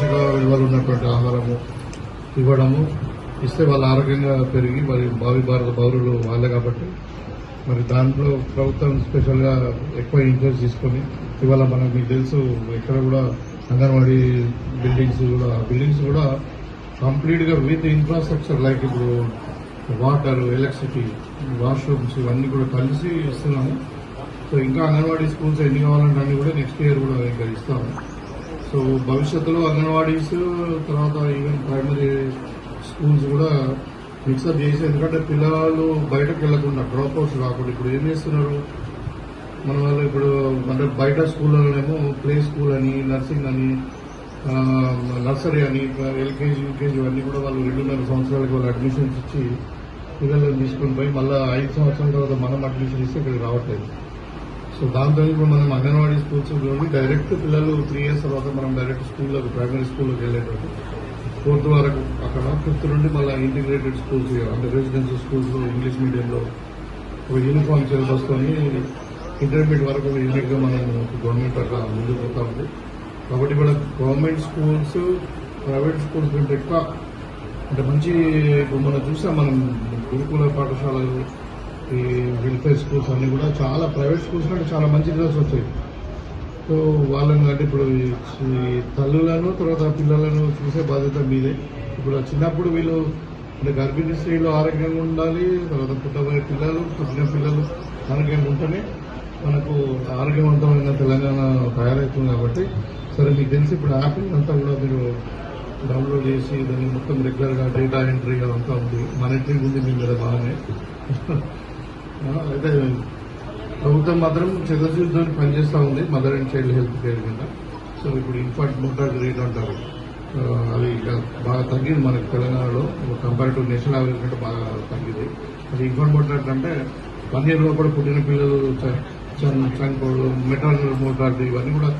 పోషక విలువలు ఉన్నటువంటి ఆహారము ఇవ్వడము ఇస్తే వాళ్ళ ఆరోగ్యంగా పెరిగి మరి భావి భారత పౌరులు వాళ్ళే కాబట్టి మరి దాంట్లో ప్రభుత్వం స్పెషల్గా ఎక్కువ ఇంట్రెస్ట్ తీసుకొని ఇవాళ మనకు మీకు తెలుసు ఎక్కడ కూడా అంగన్వాడీ బిల్డింగ్స్ కూడా కంప్లీట్గా విత్ ఇన్ఫ్రాస్ట్రక్చర్ లైక్ ఇప్పుడు వాటర్, ఎలక్ట్రిసిటీ, వాష్రూమ్స్ ఇవన్నీ కూడా కలిసి ఇస్తున్నాము. సో ఇంకా అంగన్వాడీ స్కూల్స్ ఎన్ని కావాలంటే అన్ని కూడా నెక్స్ట్ ఇయర్ కూడా ఇంకా ఇస్తాము. సో భవిష్యత్తులో అంగన్వాడీస్ తర్వాత ఈవెన్ ప్రైమరీ స్కూల్స్ కూడా మిక్సప్ చేసి, ఎందుకంటే పిల్లలు బయటకు వెళ్లకుండా డ్రాప్ అవుట్స్ కాకుండా ఇప్పుడు ఏం చేస్తున్నారు మన వాళ్ళు ఇప్పుడు అంటే బయట స్కూళ్ళలోనేమో ప్లే స్కూల్ అని, నర్సింగ్ అని, నర్సరీ అని, ఎల్కేజీ యూకేజీ అన్నీ కూడా వాళ్ళు 2.5 సంవత్సరాలకి వాళ్ళు అడ్మిషన్స్ ఇచ్చి పిల్లలను తీసుకొని పోయి మళ్ళీ 5 సంవత్సరాల తర్వాత మనం అడ్మిషన్ ఇస్తే ఇక్కడికి రావట్లేదు. సో దాంతో ఇప్పుడు మనం అంగన్వాడీ స్కూల్స్ డైరెక్ట్ పిల్లలు 3 years తర్వాత మనం డైరెక్ట్ స్కూల్లోకి ప్రైమరీ స్కూల్లోకి వెళ్ళేటట్టు 4th వరకు అక్కడ 5th నుండి మళ్ళీ ఇంటిగ్రేటెడ్ స్కూల్స్ అంటే రెసిడెన్షియల్ స్కూల్స్లో ఇంగ్లీష్ మీడియంలో ఒక యూనిఫామ్ సిలబస్తోని ఇంటర్మీడియట్ వరకు యూనిట్గా మనం గవర్నమెంట్ అట్లా ముందుకు పోతా ఉంది. కాబట్టి కూడా గవర్నమెంట్ స్కూల్స్ ప్రైవేట్ స్కూల్స్ కంటే ఎక్కువ అంటే మంచి ఇప్పుడు మనం చూసాం మనం గురుకుల పాఠశాలలు ఈ వెల్ఫేర్ స్కూల్స్ అన్నీ కూడా చాలా ప్రైవేట్ స్కూల్స్ కంటే చాలా మంచి రిజల్ట్స్ వచ్చాయి. సో వాళ్ళని అంటే ఇప్పుడు ఈ తల్లులను తర్వాత పిల్లలను చూసే బాధ్యత మీదే. ఇప్పుడు చిన్నప్పుడు వీళ్ళు అంటే గర్భిణీ స్త్రీలు ఆరోగ్యంగా ఉండాలి, తర్వాత పుట్టబోయే పిల్లలు పుట్టిన పిల్లలు ఆరోగ్యంగా ఉంటేనే మనకు ఆరోగ్యవంతమైన తెలంగాణ తయారవుతుంది. కాబట్టి సరే మీకు తెలిసి ఇప్పుడు యాప్ అంతా కూడా మీరు డౌన్లోడ్ చేసి దాన్ని మొత్తం రెగ్యులర్గా డేటా ఎంట్రీ అదంతా ఉంది, మానిటరింగ్ ఉంది మీ మీద బాగానే. అయితే ప్రభుత్వం మాత్రం చిత్తశుద్ధితో పనిచేస్తూ ఉంది mother and child health care కింద. సో ఇప్పుడు ఇన్ఫాంట్ మోర్టాలిటీ రేట్ అంటారు అది బాగా తగ్గింది మనకి తెలంగాణలో కంపేర్ టు నేషనల్ యావరేజ్ కంటే బాగా తగ్గింది. అది ఇన్ఫాంట్ మోర్టాలిటీ అంటే 1 year కూడా పుట్టిన పిల్లలు చనిపోవడం, మెటర్నల్ మోర్టాలిటీ ఇవన్నీ కూడా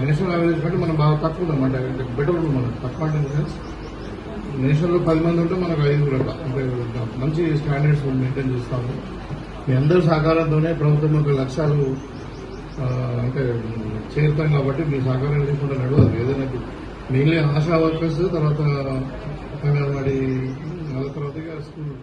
నేషనల్ యావరేజ్ కంటే మనం బాగా తక్కువ ఉందన్నమాట. బెటర్ ఉంది మనకు తక్కువ అంటే సెన్స్ నేషనల్లో 10 మంది ఉంటే మనకు 5 అట్లా అంటే మంచి స్టాండర్డ్స్ మెయింటైన్ చేస్తాము. మీ అందరి సహకారంతోనే ప్రభుత్వం యొక్క లక్ష్యాలు అంటే చేరుతాం. కాబట్టి మీ సహకారం లేకుండా నడవదు ఏదైనా. మెయిన్లీ ఆశా వర్కర్స్ తర్వాత అంగన్వాడీ వాళ్ళ తర్వాత స్కూల్